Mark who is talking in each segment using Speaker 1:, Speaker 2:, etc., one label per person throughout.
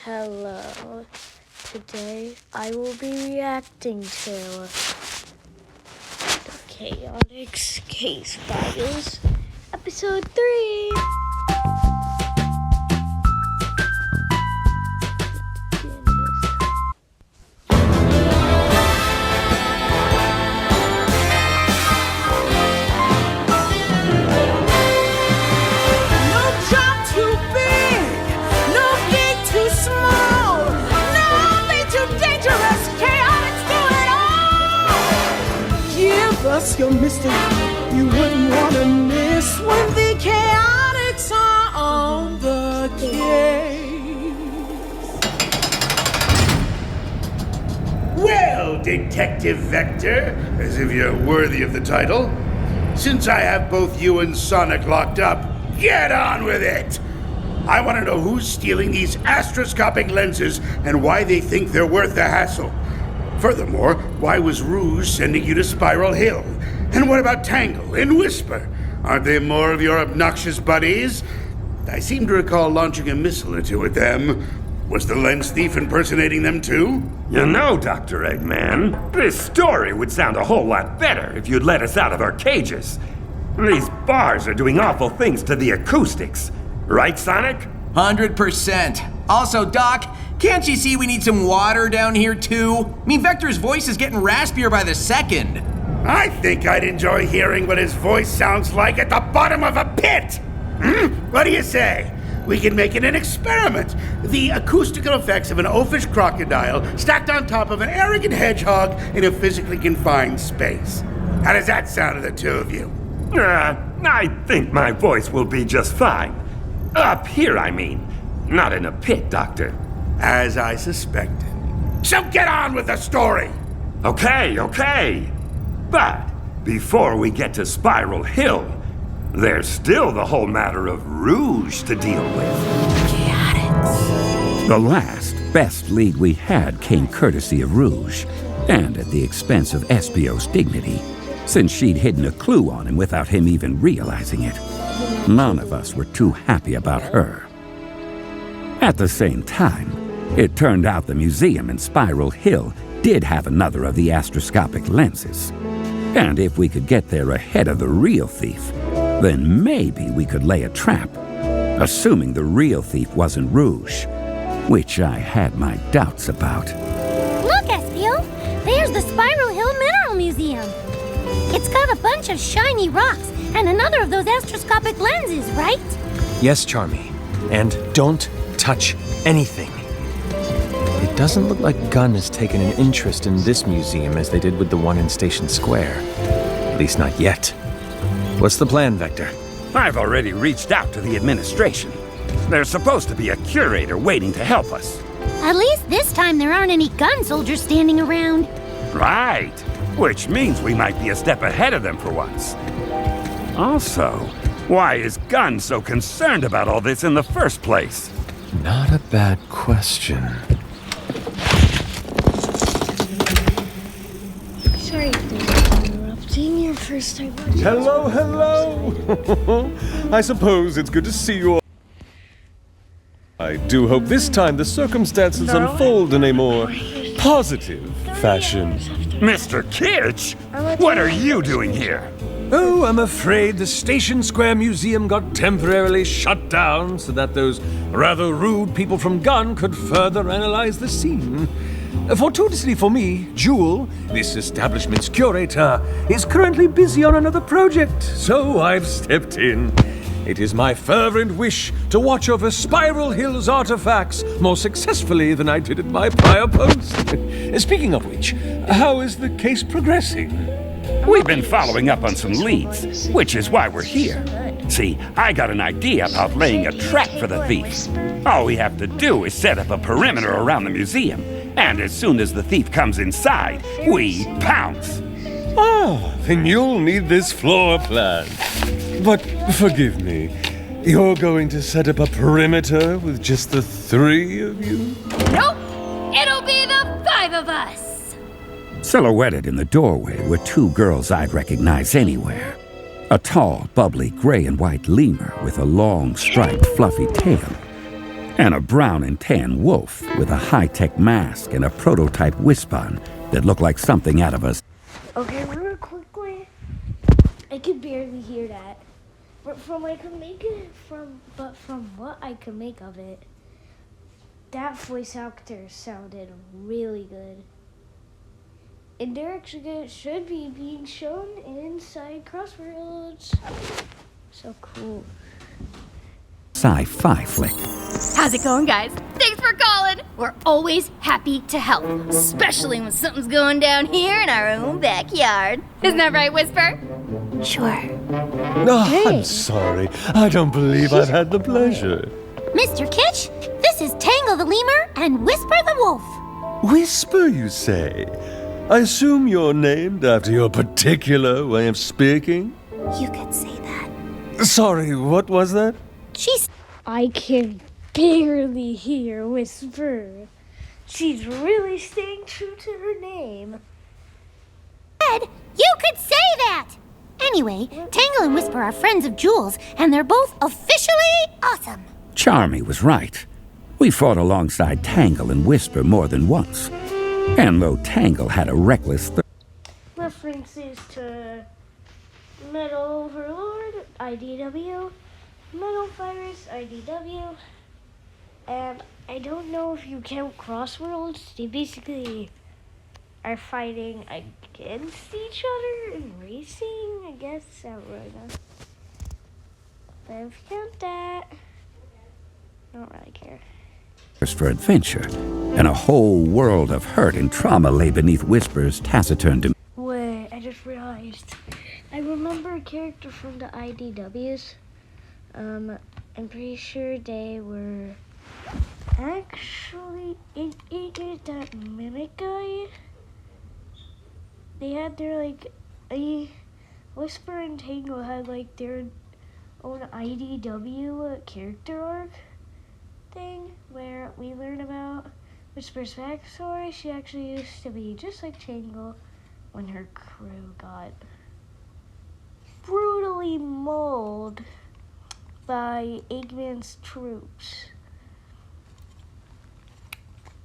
Speaker 1: Hello. Today I will be reacting to the Chaotic Case Files, Episode 3.
Speaker 2: Us your mystery you wouldn't want to miss when the chaotics are on the case.
Speaker 3: Well, Detective Vector, as if you're worthy of the title, since I have both you and Sonic locked up, get on with it! I want to know who's stealing these astroscopic lenses and why they think they're worth the hassle. Furthermore, why was Rouge sending you to Spiral Hill? And what about Tangle and Whisper? Aren't they more of your obnoxious buddies? I seem to recall launching a missile or two at them. Was the lens thief impersonating them too?
Speaker 4: You know, Dr. Eggman, this story would sound a whole lot better if you'd let us out of our cages. These bars are doing awful things to the acoustics. Right, Sonic?
Speaker 5: 100%. Also, Doc, can't you see we need some water down here, too? I mean, Vector's voice is getting raspier by the second.
Speaker 3: I think I'd enjoy hearing what his voice sounds like at the bottom of a pit! What do you say? We can make it an experiment. The acoustical effects of an oafish crocodile stacked on top of an arrogant hedgehog in a physically confined space. How does that sound to the two of you?
Speaker 4: I think my voice will be just fine. Up here, I mean. Not in a pit, Doctor.
Speaker 3: As I suspected. So get on with the story!
Speaker 4: Okay. But before we get to Spiral Hill, there's still the whole matter of Rouge to deal with.
Speaker 5: Chaotics.
Speaker 6: The last, best lead we had came courtesy of Rouge, and at the expense of Espio's dignity, since she'd hidden a clue on him without him even realizing it. None of us were too happy about her. At the same time, it turned out the museum in Spiral Hill did have another of the astroscopic lenses. And if we could get there ahead of the real thief, then maybe we could lay a trap, assuming the real thief wasn't Rouge, which I had my doubts about.
Speaker 7: Look, Espio! There's the Spiral Hill Mineral Museum. It's got a bunch of shiny rocks and another of those astroscopic lenses, right?
Speaker 8: Yes, Charmy. And don't touch anything. It doesn't look like Gunn has taken an interest in this museum as they did with the one in Station Square. At least not yet. What's the plan, Vector?
Speaker 6: I've already reached out to the administration. There's supposed to be a curator waiting to help us.
Speaker 7: At least this time there aren't any gun soldiers standing around.
Speaker 6: Right, which means we might be a step ahead of them for once. Also, why is Gunn so concerned about all this in the first place?
Speaker 8: Not a bad question.
Speaker 1: Sorry for interrupting your first time watching.
Speaker 9: Hello. I suppose it's good to see you all. I do hope this time the circumstances unfold in a more positive fashion.
Speaker 4: Mr. Kitsch, what are you doing here?
Speaker 9: Oh, I'm afraid the Station Square Museum got temporarily shut down so that those rather rude people from Gunn could further analyze the scene. Fortuitously for me, Jewel, this establishment's curator, is currently busy on another project, so I've stepped in. It is my fervent wish to watch over Spiral Hill's artifacts more successfully than I did at my prior post. Speaking of which, how is the case progressing?
Speaker 6: We've been following up on some leads, which is why we're here. See, I got an idea about laying a trap for the thief. All we have to do is set up a perimeter around the museum, and as soon as the thief comes inside, we pounce.
Speaker 9: Ah, then you'll need this floor plan. But forgive me, you're going to set up a perimeter with just the three of you?
Speaker 7: Nope! It'll be the 5 of us!
Speaker 6: Silhouetted in the doorway were two girls I'd recognize anywhere. A tall, bubbly gray and white lemur with a long, striped, fluffy tail, and a brown and tan wolf with a high-tech mask and a prototype Wispon that looked like something out of a...
Speaker 1: Okay, real quickly, I could barely hear that. But from what I could make of it, that voice actor sounded really good. And they're actually should be being shown inside Crossworlds. So cool.
Speaker 6: Sci-fi flick.
Speaker 10: How's it going, guys? Thanks for calling. We're always happy to help, especially when something's going down here in our own backyard. Isn't that right, Whisper? Sure.
Speaker 9: Oh, I'm sorry. I don't believe I've had the pleasure.
Speaker 7: Mr. Kitsch, this is Tangle the Lemur and Whisper the Wolf.
Speaker 9: Whisper, you say? I assume you're named after your particular way of speaking?
Speaker 7: You could say that.
Speaker 9: Sorry, what was that?
Speaker 1: I can barely hear Whisper. She's really staying true to her name.
Speaker 7: Ed, you could say that! Anyway, Tangle and Whisper are friends of Jules, and they're both officially awesome.
Speaker 6: Charmy was right. We fought alongside Tangle and Whisper more than once. And though Tangle had a reckless...
Speaker 1: References to Metal Overlord, IDW, Metal Virus, IDW, and I don't know if you count Crossworlds. They basically are fighting against each other in racing, I guess. I don't really know. But if you count that, I don't really care.
Speaker 6: For adventure, and a whole world of hurt and trauma lay beneath Whisper's taciturn demeanor.
Speaker 1: Wait, I just realized. I remember a character from the IDWs. I'm pretty sure they were actually that mimic guy. They had their Whisper and Tangle had their own IDW character arc thing where we learn about Whisper's backstory. She actually used to be just like Tangle when her crew got brutally mauled by Eggman's troops.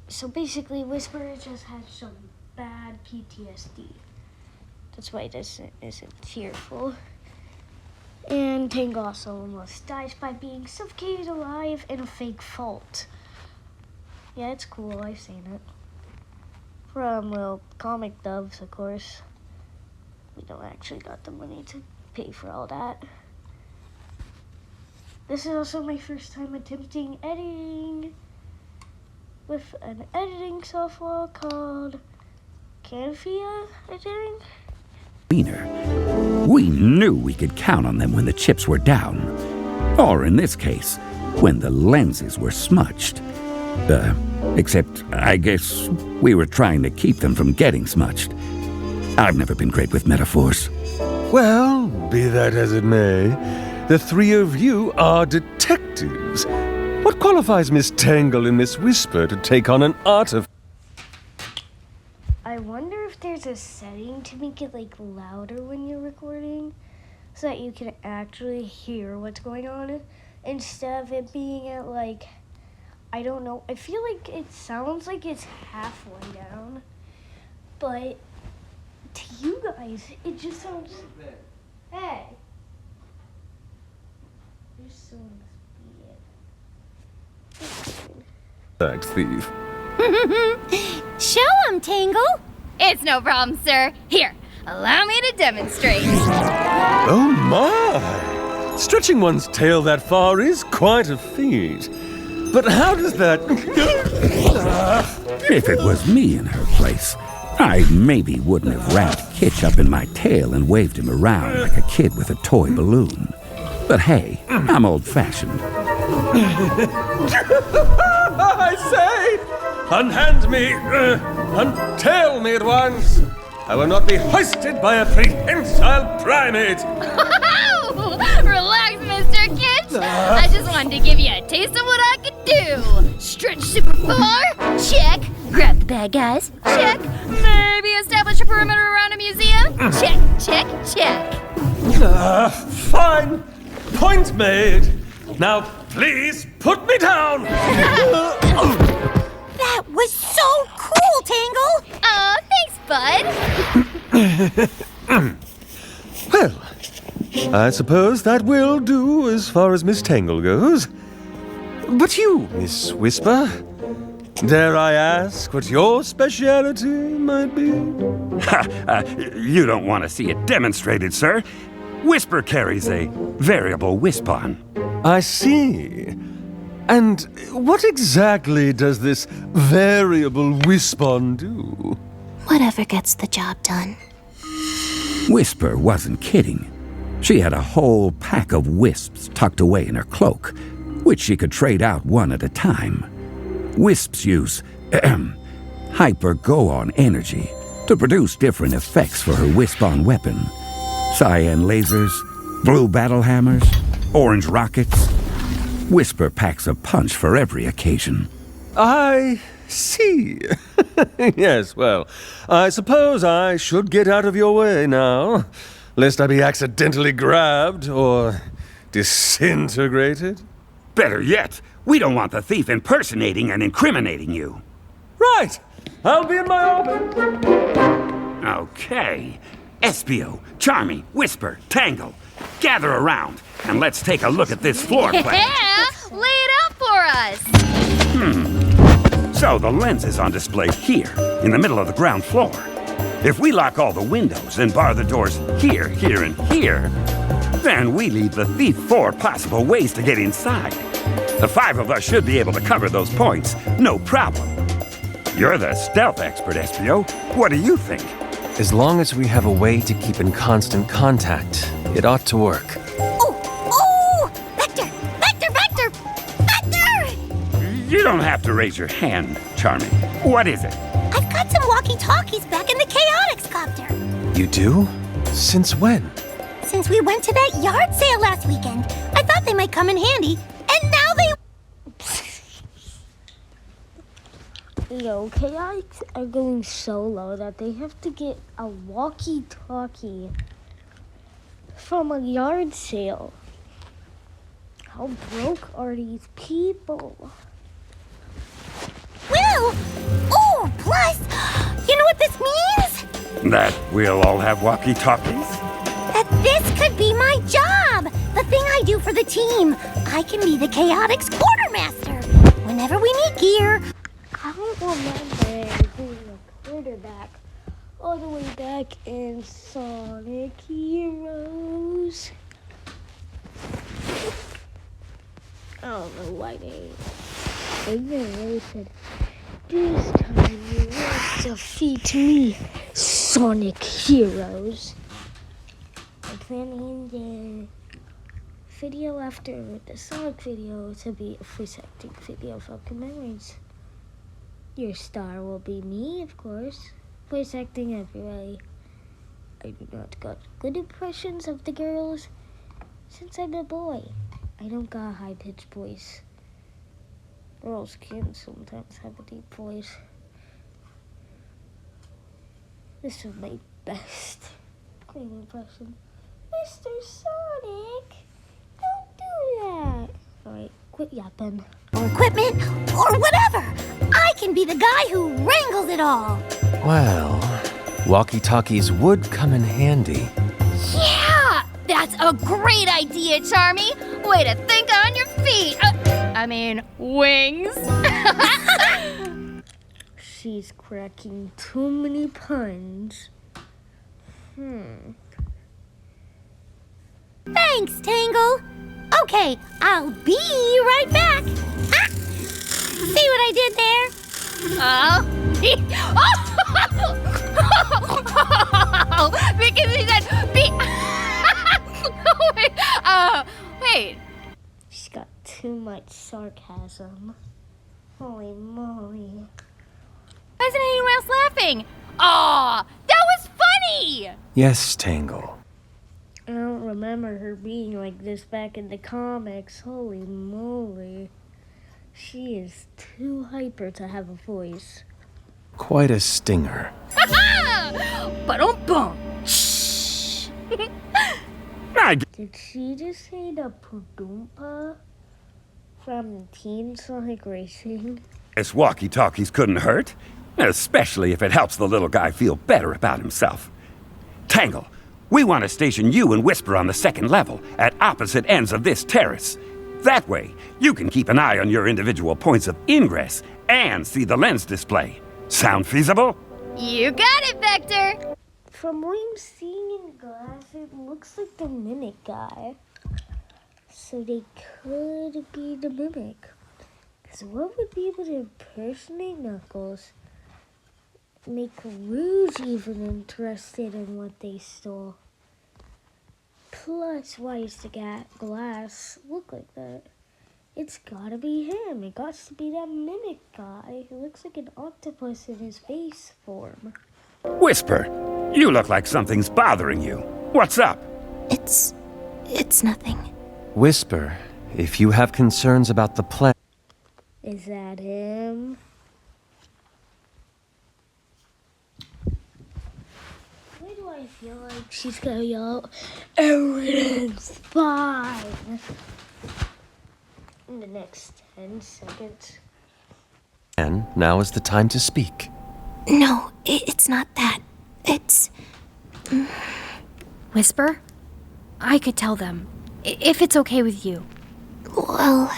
Speaker 1: So basically, Whisper just had some bad PTSD. That's why this isn't tearful. And Tangle also almost dies by being suffocated alive in a fake vault. Yeah, it's cool. I've seen it. From, well, comic dubs, of course. We don't actually got the money to pay for all that. This is also my first time attempting editing with an editing software called Canfia, I think.
Speaker 6: We knew we could count on them when the chips were down. Or in this case, when the lenses were smudged. Except I guess we were trying to keep them from getting smudged. I've never been great with metaphors.
Speaker 9: Well, be that as it may, the three of you are detectives. What qualifies Miss Tangle and Miss Whisper to take on an artifact?
Speaker 1: I wonder if there's a setting to make it louder when you're recording so that you can actually hear what's going on instead of it being at I don't know. I feel like it sounds like it's halfway down, but to you guys, it just sounds. Hey, you're so must
Speaker 9: Thanks, thief.
Speaker 7: Show 'em, Tangle.
Speaker 10: It's no problem, sir. Here, allow me to demonstrate.
Speaker 9: Oh my! Stretching one's tail that far is quite a feat. But how does that...
Speaker 6: If it was me in her place, I maybe wouldn't have wrapped Kitsch up in my tail and waved him around like a kid with a toy balloon. But hey, I'm old-fashioned.
Speaker 9: I say! Unhand me, untail me at once! I will not be hoisted by a prehensile primate!
Speaker 10: Relax, Mr. Kitsch. I just wanted to give you a taste of what I could do. Stretch super far? Check. Grab the bad guys? Check. Maybe establish a perimeter around a museum? Check, check, check.
Speaker 9: Fine. Point made. Now Please put me down!
Speaker 7: That was so cool, Tangle!
Speaker 10: Aw, thanks, bud.
Speaker 9: Well, I suppose that will do as far as Miss Tangle goes. But you, Miss Whisper, dare I ask what your speciality might be?
Speaker 6: You don't want to see it demonstrated, sir. Whisper carries a variable wisp-on.
Speaker 9: I see. And what exactly does this variable wisp-on do?
Speaker 7: Whatever gets the job done.
Speaker 6: Whisper wasn't kidding. She had a whole pack of wisps tucked away in her cloak, which she could trade out one at a time. Wisps use hyper-go-on energy to produce different effects for her wisp-on weapon. Cyan lasers, blue battle hammers, orange rockets. Whisper packs a punch for every occasion.
Speaker 9: I see. Yes, well, I suppose I should get out of your way now, lest I be accidentally grabbed or disintegrated.
Speaker 6: Better yet, we don't want the thief impersonating and incriminating you.
Speaker 9: Right! I'll be in my orbit.
Speaker 6: Okay. Espio, Charmy, Whisper, Tangle, gather around and let's take a look at this floor plan.
Speaker 10: Yeah, lay it out for us.
Speaker 6: So the lens is on display here, in the middle of the ground floor. If we lock all the windows and bar the doors here, here, and here, then we leave the thief 4 possible ways to get inside. The 5 of us should be able to cover those points, no problem. You're the stealth expert, Espio. What do you think?
Speaker 8: As long as we have a way to keep in constant contact, it ought to work.
Speaker 7: Oh! Vector! Vector! Vector! Vector!
Speaker 6: You don't have to raise your hand, Charmy. What is it?
Speaker 7: I've got some walkie-talkies back in the Chaotix copter.
Speaker 8: You do? Since when?
Speaker 7: Since we went to that yard sale last weekend, I thought they might come in handy, and now they...
Speaker 1: Yo, chaotics are going so low that they have to get a walkie-talkie from a yard sale. How broke are these people?
Speaker 7: Will! Oh, plus, you know what this means?
Speaker 6: That we'll all have walkie-talkies?
Speaker 7: That this could be my job! The thing I do for the team. I can be the Chaotix quartermaster. Whenever we need gear...
Speaker 1: I don't remember being a quarterback all the way back in Sonic Heroes. I don't know why they really said, this time you won't defeat me, Sonic Heroes. I'm planning the video after the Sonic video to be a voice acting video for memories. Your star will be me, of course. Voice acting everywhere. I do not got good impressions of the girls since I'm a boy. I don't got a high-pitched voice. Girls can sometimes have a deep voice. This is my best clean impression. Mr. Sonic, don't do that. Alright, quit yapping.
Speaker 7: Or equipment, or whatever. I can be the guy who wrangles it all.
Speaker 8: Well, walkie-talkies would come in handy.
Speaker 10: Yeah! That's a great idea, Charmy! Way to think on your feet! Wings!
Speaker 1: She's cracking too many puns.
Speaker 7: Thanks, Tangle. Okay, I'll be right back. Ah! See what I did there?
Speaker 10: Because he said be. Wait.
Speaker 1: She's got too much sarcasm. Holy moly.
Speaker 10: Why isn't anyone else laughing? Aw, that was funny!
Speaker 8: Yes, Tangle.
Speaker 1: I don't remember her being like this back in the comics. Holy moly. She is too hyper to have a voice.
Speaker 8: Quite a stinger.
Speaker 10: Ba-dum-bum. Shh.
Speaker 1: Did she just say the Pudumpa? from Teen Sonic Racing?
Speaker 6: This walkie-talkies couldn't hurt, especially if it helps the little guy feel better about himself. Tangle, we want to station you and Whisper on the second level, at opposite ends of this terrace. That way, you can keep an eye on your individual points of ingress and see the lens display. Sound feasible?
Speaker 10: You got it, Vector!
Speaker 1: From what I'm seeing in glass, it looks like the Mimic guy. So they could be the Mimic. Because what would be able to impersonate Knuckles? Make Rouge even interested in what they stole. Plus, why does the glass look like that? It's gotta be him. It got to be that Mimic guy. He looks like an octopus in his base form.
Speaker 6: Whisper, you look like something's bothering you. What's up?
Speaker 7: It's nothing.
Speaker 8: Whisper, if you have concerns about the plan.
Speaker 1: Is that him? Why do I feel like she's gonna yell, "Everything's fine" in the next 10 seconds?
Speaker 8: And now is the time to speak.
Speaker 7: No, it's not that. It's...
Speaker 10: Whisper? I could tell them, if it's okay with you.
Speaker 7: Well,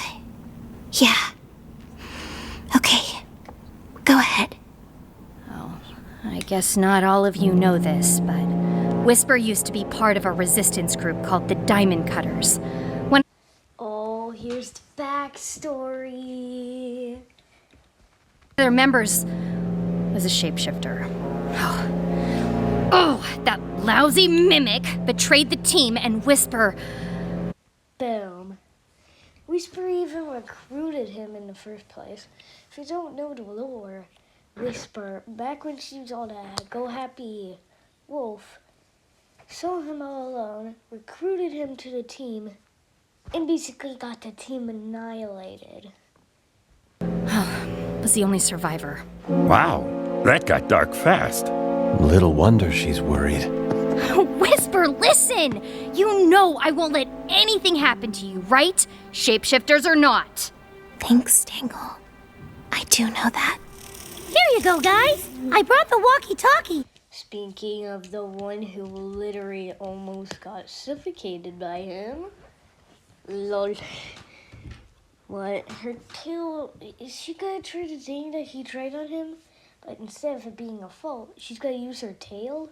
Speaker 7: yeah. Okay, go ahead.
Speaker 10: Oh, I guess not all of you know this, but Whisper used to be part of a resistance group called the Diamond Cutters. When
Speaker 1: Oh, here's the backstory.
Speaker 10: their members was a shapeshifter. Oh, that lousy Mimic betrayed the team, and Whisper...
Speaker 1: Boom. Whisper even recruited him in the first place. If you don't know the lore, Whisper, back when she was on a Go Happy Wolf, saw him all alone, recruited him to the team, and basically got the team annihilated.
Speaker 10: was the only survivor.
Speaker 6: Wow, that got dark fast.
Speaker 8: Little wonder she's worried.
Speaker 10: Whisper, listen! You know I won't let anything happen to you, right? Shapeshifters or not.
Speaker 7: Thanks, Tangle. I do know that. Here you go, guys. I brought the walkie-talkie.
Speaker 1: Speaking of the one who literally almost got suffocated by him. Lol. What? Her tail... Is she gonna try the thing that he tried on him? But instead of it being a fault, she's gonna use her tail?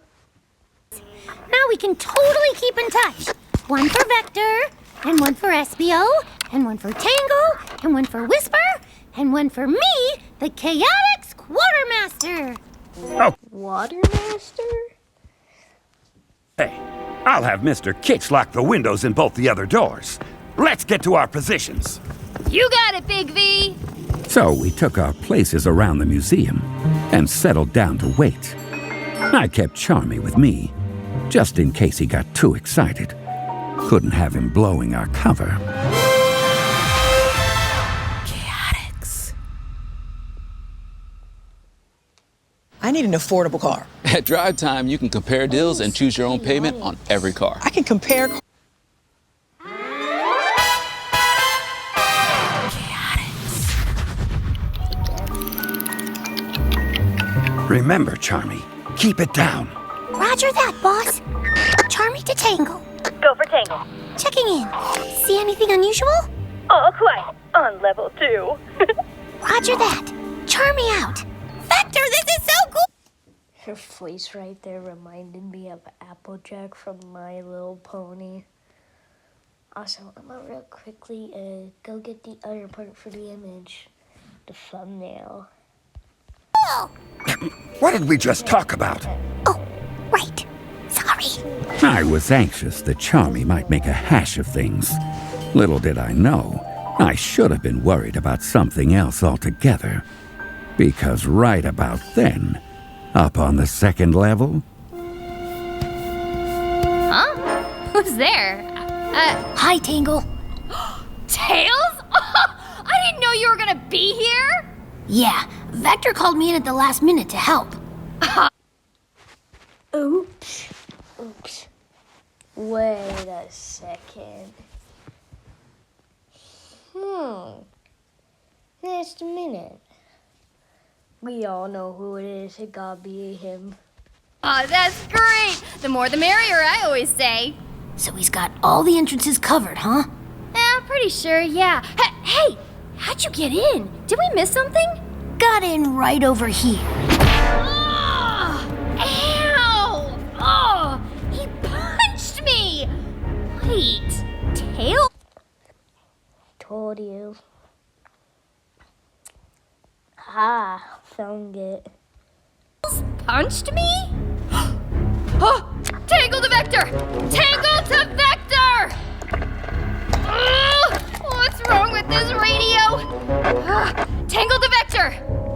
Speaker 7: Now we can totally keep in touch. One for Vector, and one for SBO, and one for Tangle, and one for Whisper, and one for me, the Chaotix Quartermaster.
Speaker 6: Oh,
Speaker 1: Watermaster?
Speaker 6: hey, I'll have Mr. Kitch lock the windows in both the other doors. Let's get to our positions.
Speaker 10: You got it, Big V!
Speaker 6: So we took our places around the museum and settled down to wait. I kept Charmy with me, just in case he got too excited. Couldn't have him blowing our cover.
Speaker 11: Chaotix. I need an affordable car.
Speaker 12: At Drive Time, you can compare deals and choose your own payment on every car.
Speaker 11: I can compare.
Speaker 6: Remember, Charmy, keep it down.
Speaker 7: Roger that, boss. Charmy to Tangle.
Speaker 13: Go for Tangle.
Speaker 7: Checking in. See anything unusual?
Speaker 13: All quiet on level 2.
Speaker 7: Roger that. Charmy out. Vector, this is so cool.
Speaker 1: Her face right there reminded me of Applejack from My Little Pony. Also, I'm gonna real quickly go get the other part for the image. The thumbnail.
Speaker 6: What did we just talk about?
Speaker 7: Oh, right. Sorry.
Speaker 6: I was anxious that Charmy might make a hash of things. Little did I know, I should have been worried about something else altogether. Because right about then, up on the second level...
Speaker 10: Huh? Who's there?
Speaker 7: Hi, Tangle.
Speaker 10: Tails? I didn't know you were gonna be here!
Speaker 7: Yeah, Vector called me in at the last minute to help.
Speaker 1: Oops. Wait a second. Just a minute. We all know who it is. It gotta be him.
Speaker 10: Oh, that's great! The more the merrier, I always say.
Speaker 7: So he's got all the entrances covered, huh?
Speaker 10: I'm pretty sure, yeah. Hey, how'd you get in? Did we miss something?
Speaker 7: Got in right over here.
Speaker 10: Oh, ow! Oh, he punched me! Wait, tail?
Speaker 1: Told you. Ha, found it.
Speaker 10: Punched me? Oh, Tangle the Vector! Tangle to Vector! What's wrong with this radio? Tangle the Vector!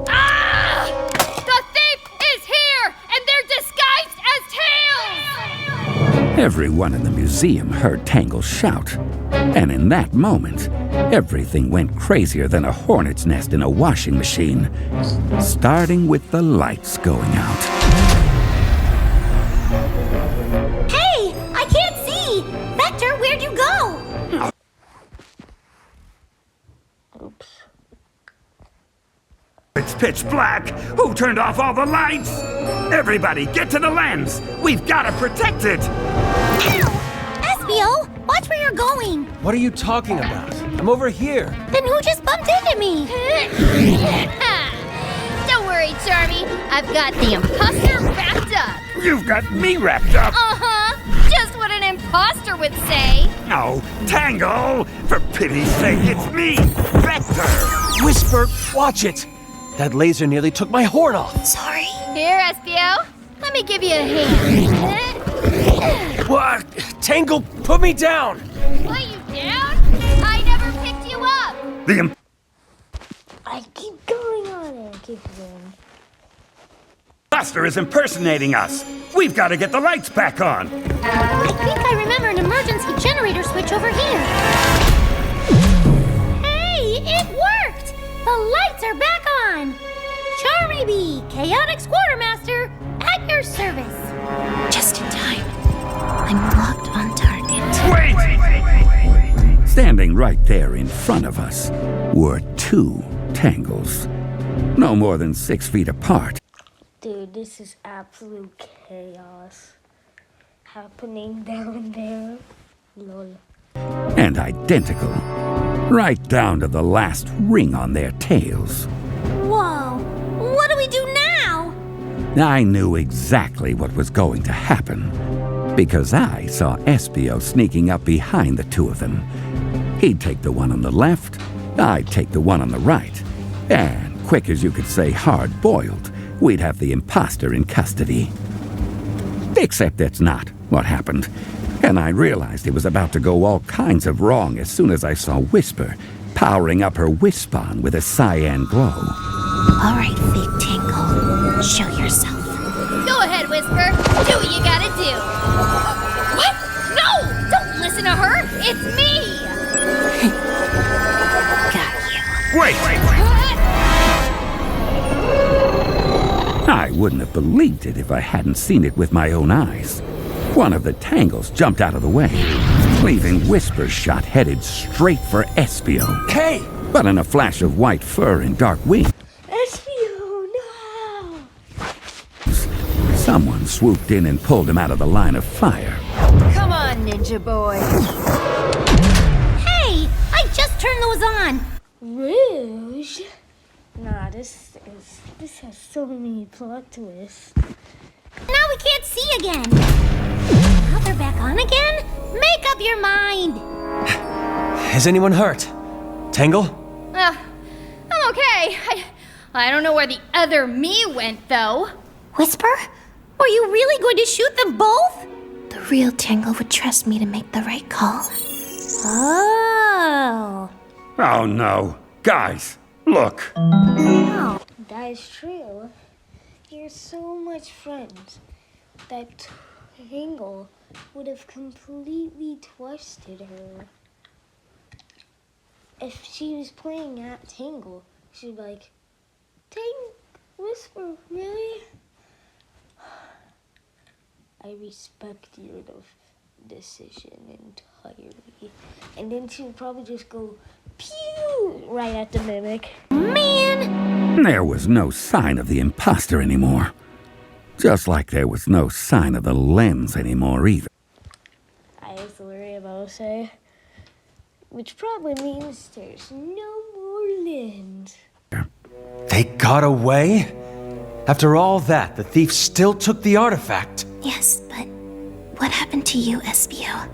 Speaker 10: Ah! The thief is here, and they're disguised as tails!
Speaker 6: Everyone in the museum heard Tangle shout. And in that moment, everything went crazier than a hornet's nest in a washing machine, starting with the lights going out.
Speaker 7: Hey, I can't see! Vector, where'd you go?
Speaker 1: Oops.
Speaker 4: It's pitch black. Who turned off all the lights? Everybody, get to the lens. We've got to protect it.
Speaker 7: Ow! Espio, watch where you're going.
Speaker 8: What are you talking about? I'm over here.
Speaker 7: Then who just bumped into me?
Speaker 10: Don't worry, Charmy. I've got the imposter wrapped up.
Speaker 4: You've got me wrapped up.
Speaker 10: Uh-huh. Just what an imposter would say.
Speaker 4: Oh, Tangle! For pity's sake, it's me, Vector!
Speaker 8: Whisper, watch it. That laser nearly took my horn off.
Speaker 7: Sorry.
Speaker 10: Here, Espio. Let me give you a hand.
Speaker 8: What? Tangle, put me down.
Speaker 10: What, you down? I never picked you up.
Speaker 1: I keep going on it. Keep going.
Speaker 4: Imposter is impersonating us. We've got to get the lights back on.
Speaker 7: I think I remember an emergency generator switch over here. Hey, it worked! The lights are back on! Charmy Bee, Chaotic Quartermaster, at your service. Just in time. I'm locked on target.
Speaker 4: Wait!
Speaker 6: Standing right there in front of us were two Tangles, no more than 6 feet apart.
Speaker 1: Dude, this is absolute chaos happening down there. Lol.
Speaker 6: And identical, right down to the last ring on their tails.
Speaker 7: Whoa, what do we do now?
Speaker 6: I knew exactly what was going to happen, because I saw Espio sneaking up behind the two of them. He'd take the one on the left, I'd take the one on the right, and quick as you could say hard-boiled, we'd have the imposter in custody. Except that's not what happened. And I realized it was about to go all kinds of wrong as soon as I saw Whisper powering up her Wispon with a cyan glow.
Speaker 7: All right, fake Tangle, show yourself.
Speaker 10: Go ahead, Whisper. Do what you gotta do. What? No! Don't listen to her. It's me.
Speaker 7: Got you.
Speaker 4: Wait!
Speaker 6: I wouldn't have believed it if I hadn't seen it with my own eyes. One of the Tangles jumped out of the way, leaving Whisper's shot headed straight for Espio.
Speaker 8: Hey!
Speaker 6: But in a flash of white fur and dark wings,
Speaker 1: Espio, no!
Speaker 6: someone swooped in and pulled him out of the line of fire.
Speaker 11: Come on, Ninja Boy.
Speaker 7: Hey, I just turned those on.
Speaker 1: Rouge? Nah, this has so many plot twists.
Speaker 7: Now we can't see again. Now they're back on again? Make up your mind.
Speaker 8: Is anyone hurt? Tangle?
Speaker 10: I'm okay. I don't know where the other me went, though.
Speaker 7: Whisper? Are you really going to shoot them both? The real Tangle would trust me to make the right call. Oh.
Speaker 4: Oh no. Guys, look.
Speaker 1: Wow, that is true. You're so much friends that Tangle would have completely trusted her. If she was playing at Tangle, she'd be like, Whisper, really? I respect your decision entirely. And then she would probably just go, pew! right at the mimic.
Speaker 7: Man!
Speaker 6: There was no sign of the imposter anymore. Just like there was no sign of the lens anymore either.
Speaker 1: I have to worry about say. Which probably means there's no more lens.
Speaker 8: They got away? After all that, the thief still took the artifact.
Speaker 7: Yes, but what happened to you, SBO?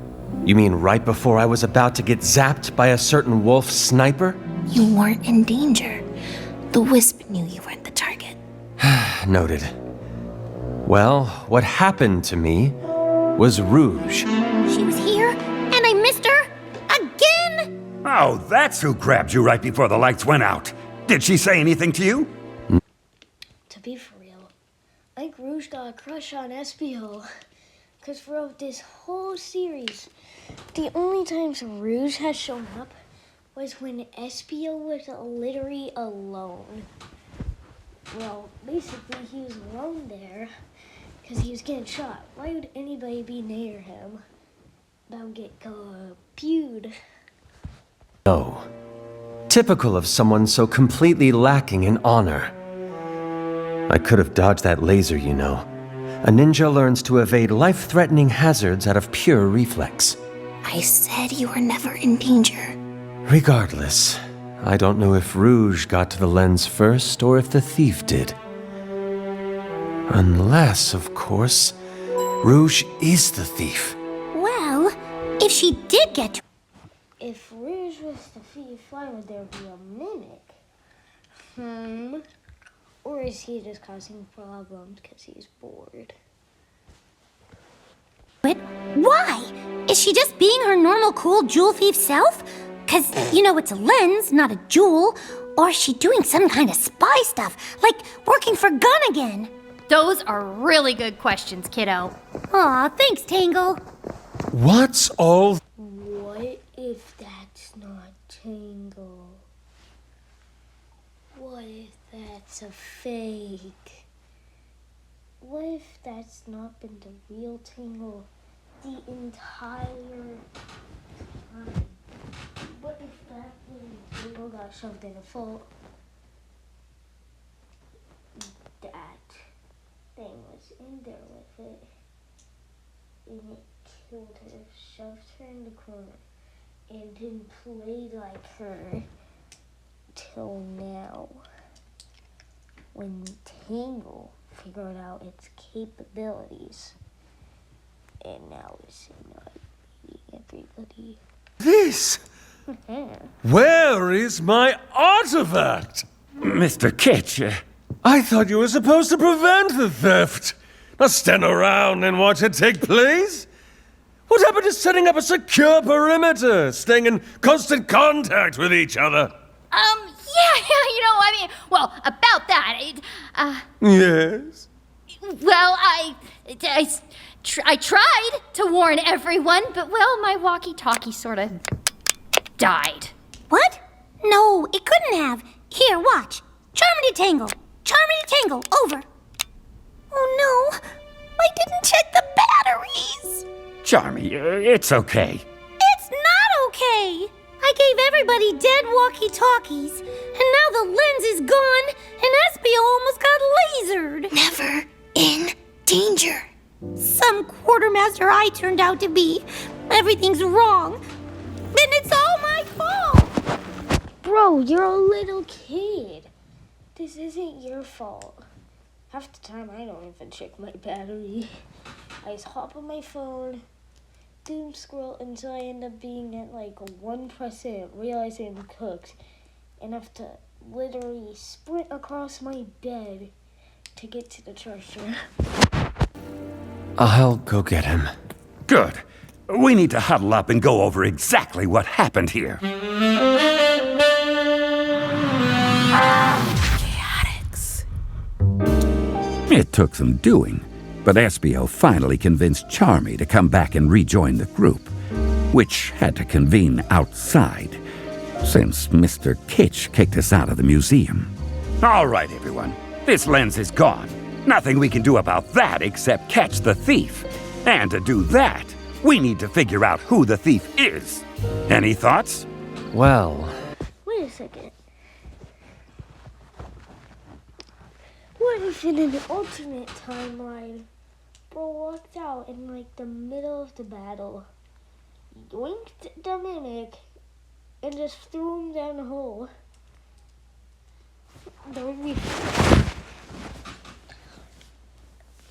Speaker 8: You mean right before I was about to get zapped by a certain wolf sniper?
Speaker 7: You weren't in danger. The Wisp knew you weren't the target.
Speaker 8: Noted. Well, what happened to me was Rouge.
Speaker 7: She was here, and I missed her again!
Speaker 6: Oh, that's who grabbed you right before the lights went out. Did she say anything to you?
Speaker 1: To be for real, I think Rouge got a crush on SBO. Because throughout this whole series, the only times Rouge has shown up was when SBO was literally alone. Well, basically he was alone there because he was getting shot. Why would anybody be near him? Don't get confused.
Speaker 8: No. Typical of someone so completely lacking in honor. I could have dodged that laser, you know. A ninja learns to evade life-threatening hazards out of pure reflex.
Speaker 7: I said you were never in danger.
Speaker 8: Regardless, I don't know if Rouge got to the lens first or if the thief did. Unless, of course, Rouge is the thief.
Speaker 7: Well, if she did get to...
Speaker 1: If Rouge was the thief, why would there be a mimic? Or is he just causing problems because he's bored?
Speaker 7: But why? Is she just being her normal cool jewel thief self? Because, you know, it's a lens, not a jewel. Or is she doing some kind of spy stuff, like working for Gun again?
Speaker 10: Those are really good questions, kiddo.
Speaker 7: Aw, thanks, Tangle.
Speaker 8: What's all...
Speaker 1: What if that's not Tangle? What if that's a fake? What if that's not been the real Tangle the entire time? What if that little Tangle got shoved in a fault? That thing was in there with it, and it killed her, shoved her in the corner, and then played like her till now, when Tangle figured out its capabilities, and now it's not everybody.
Speaker 9: This? Where is my artifact?
Speaker 6: Mr. Kitch,
Speaker 9: I thought you were supposed to prevent the theft, not stand around and watch it take place. What happened to setting up a secure perimeter, staying in constant contact with each other?
Speaker 10: Well, about that,
Speaker 9: Yes?
Speaker 10: well, I tried to warn everyone, but, well, my walkie-talkie sort of died.
Speaker 7: What? No, it couldn't have. Here, watch. Charmity Tangle. Charmity Tangle, over. Oh no, I didn't check the batteries.
Speaker 6: Charmy, it's okay.
Speaker 7: It's not okay. I gave everybody dead walkie-talkies, and now the lens is gone, and SBO almost got lasered. Never in danger. Some quartermaster I turned out to be. Everything's wrong. Then it's all my fault.
Speaker 1: Bro, you're a little kid. This isn't your fault. Half the time I don't even check my battery. I just hop on my phone, doom scroll until I end up being at like 1%, realizing I'm cooked, and have to literally sprint across my bed to get to the charger.
Speaker 8: I'll go get him.
Speaker 6: Good. We need to huddle up and go over exactly what happened here. It took some doing, but SBO finally convinced Charmy to come back and rejoin the group, which had to convene outside, since Mr. Kitch kicked us out of the museum. All right, everyone. This lens is gone. Nothing we can do about that except catch the thief. And to do that, we need to figure out who the thief is. Any thoughts?
Speaker 8: Well...
Speaker 1: Wait a second. What if in an alternate timeline, Bro walked out in like the middle of the battle, yoinked the mimic, and just threw him down the hole? That would be.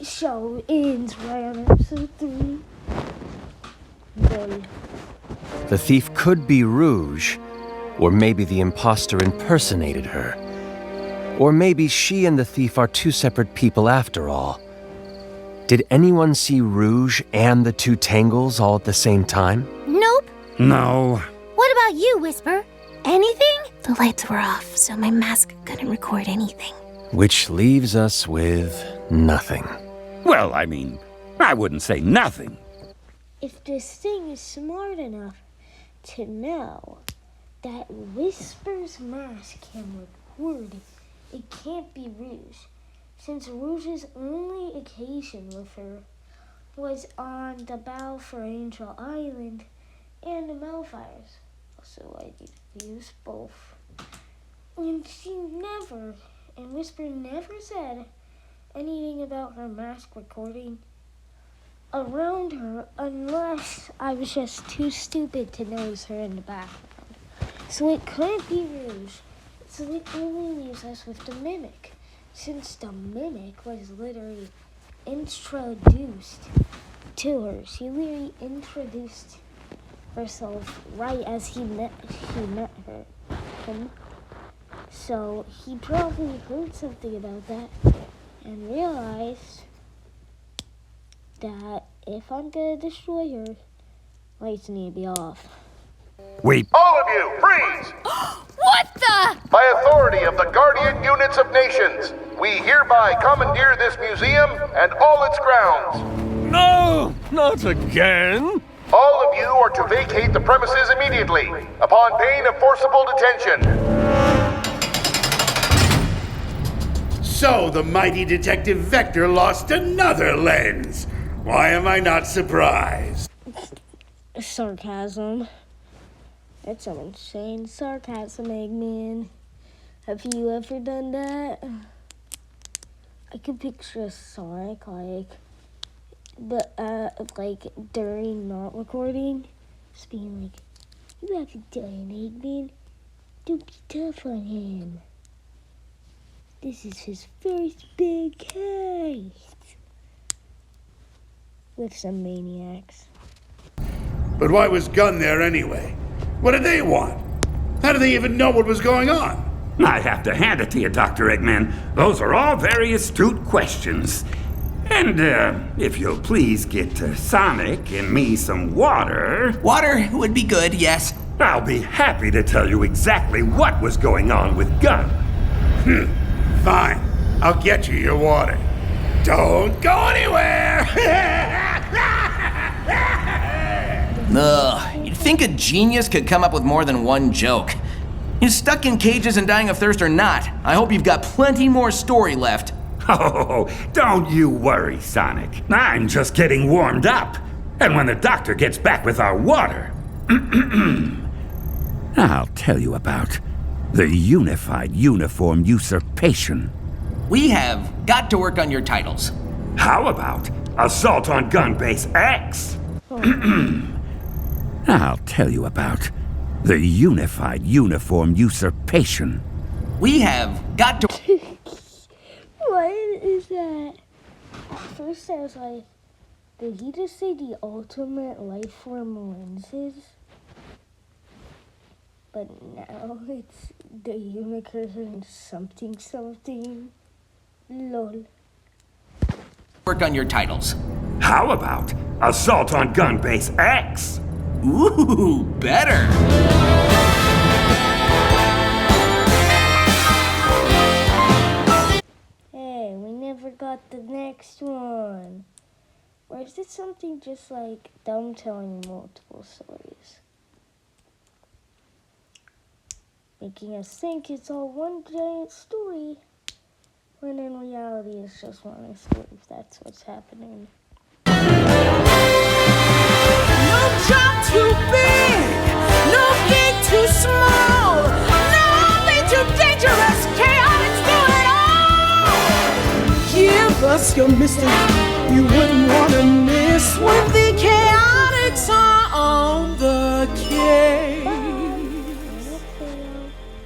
Speaker 1: Show ends right on episode 3. Done.
Speaker 8: The thief could be Rouge, or maybe the imposter impersonated her. Or maybe she and the thief are two separate people after all. Did anyone see Rouge and the two Tangles all at the same time?
Speaker 7: Nope.
Speaker 6: No.
Speaker 7: What about you, Whisper? Anything? The lights were off, so my mask couldn't record anything.
Speaker 8: Which leaves us with nothing.
Speaker 6: Well, I mean, I wouldn't say nothing.
Speaker 1: If this thing is smart enough to know that Whisper's mask can record, it can't be Rouge, since Rouge's only occasion with her was on the bow for Angel Island and the Malfires. Also, I need to use both. And Whisper never said anything about her mask recording around her unless I was just too stupid to notice her in the background. So it couldn't be Rouge. So it only leaves us with the Mimic, since the Mimic was literally introduced to her. She literally introduced herself right as he met him. So he probably heard something about that and realized that if I'm gonna destroy her, lights need to be off.
Speaker 6: Wait.
Speaker 14: All of you, freeze!
Speaker 10: What the?
Speaker 14: By authority of the Guardian Units of Nations, we hereby commandeer this museum and all its grounds.
Speaker 9: No, not again.
Speaker 14: All of you are to vacate the premises immediately, upon pain of forcible detention.
Speaker 3: So the mighty Detective Vector lost another lens. Why am I not surprised?
Speaker 1: Sarcasm. That's some insane sarcasm, Eggman. Have you ever done that? I could picture Sonic, during not recording, just being like, "You haven't done it, Eggman. Don't be tough on him. This is his first big case." With some maniacs.
Speaker 3: But why was Gunn there anyway? What did they want? How did they even know what was going on?
Speaker 4: I have to hand it to you, Dr. Eggman. Those are all very astute questions. And, if you'll please get Sonic and me some water...
Speaker 5: Water would be good, yes.
Speaker 4: I'll be happy to tell you exactly what was going on with Gunn.
Speaker 3: Fine. I'll get you your water. Don't go anywhere!
Speaker 5: Ugh, you'd think a genius could come up with more than one joke. You're stuck in cages and dying of thirst or not, I hope you've got plenty more story left.
Speaker 4: Oh, don't you worry, Sonic. I'm just getting warmed up. And when the doctor gets back with our water...
Speaker 6: I'll tell you about the Unified Uniform Usurpation.
Speaker 5: We have got to work on your titles.
Speaker 4: How about Assault on Gun Base X?
Speaker 6: I'll tell you about the Unified Uniform Usurpation.
Speaker 5: We have got to...
Speaker 1: What is that? At first I was like, did he just say the ultimate life form lenses? But now it's the unicorn something. Lol.
Speaker 5: Work on your titles.
Speaker 4: How about Assault on Gun Base X?
Speaker 5: Ooh, better.
Speaker 1: Hey, we never got the next one. Or is it something just like them telling multiple stories? Making us think it's all one giant story, when in reality it's just one story, if that's what's happening.
Speaker 2: No job too big, no gig too small, no us your mystery you wouldn't want to miss when the chaotics are on the case.